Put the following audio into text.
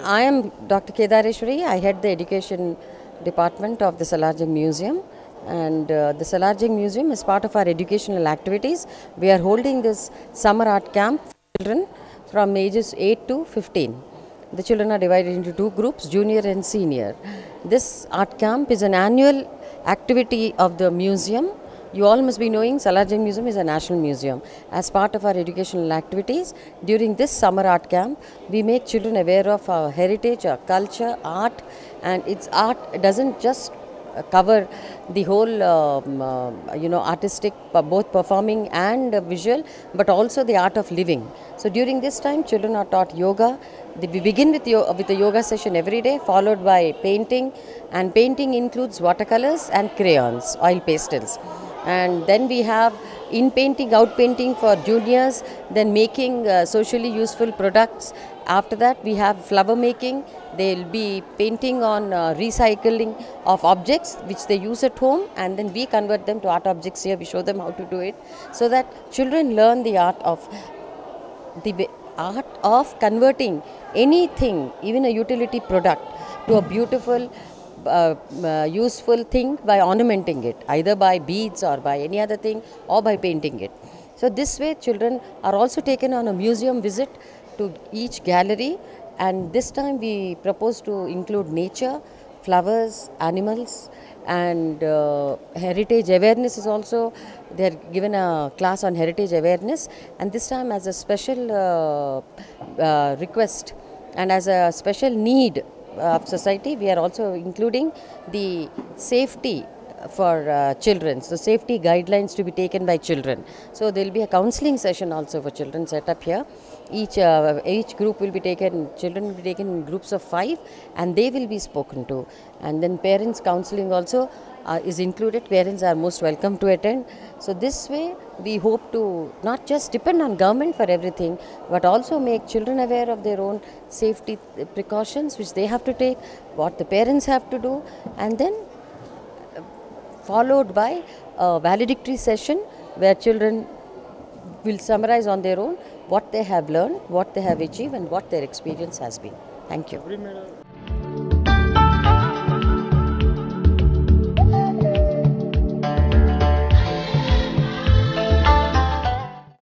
I am Dr. Kedareshwari. I head the education department of the Salarjung Museum, and the Salarjung Museum is part of our educational activities. We are holding this summer art camp for children from ages 8 to 15. The children are divided into two groups, junior and senior. This art camp is an annual activity of the museum. You all must be knowing Salarjung Museum is a national museum. As part of our educational activities, during this summer art camp, we make children aware of our heritage, our culture, art, and its art doesn't just cover the whole artistic, both performing and visual, but also the art of living. So during this time, children are taught yoga. We begin with a yoga session every day, followed by painting, and painting includes watercolors and crayons, oil pastels. And then we have in painting, out painting for juniors, then making socially useful products. After that we have flower making. They will be painting on recycling of objects which they use at home, and then we convert them to art objects here. We show them how to do it, so that children learn the art of converting anything, even a utility product, to a beautiful useful thing by ornamenting it, either by beads or by any other thing, or by painting it. So this way children are also taken on a museum visit to each gallery, and this time we propose to include nature, flowers, animals, and heritage awareness is also. They are given a class on heritage awareness, and this time as a special request and as a special need of society, we are also including the safety for children, so safety guidelines to be taken by children. So there will be a counseling session also for children set up here. Each group will be taken, children will be taken in groups of 5, and they will be spoken to. And then parents counseling also is included. Parents are most welcome to attend. So this way we hope to not just depend on government for everything, but also make children aware of their own safety precautions which they have to take, what the parents have to do, and then followed by a valedictory session where children will summarize on their own what they have learned, what they have achieved, and what their experience has been. Thank you.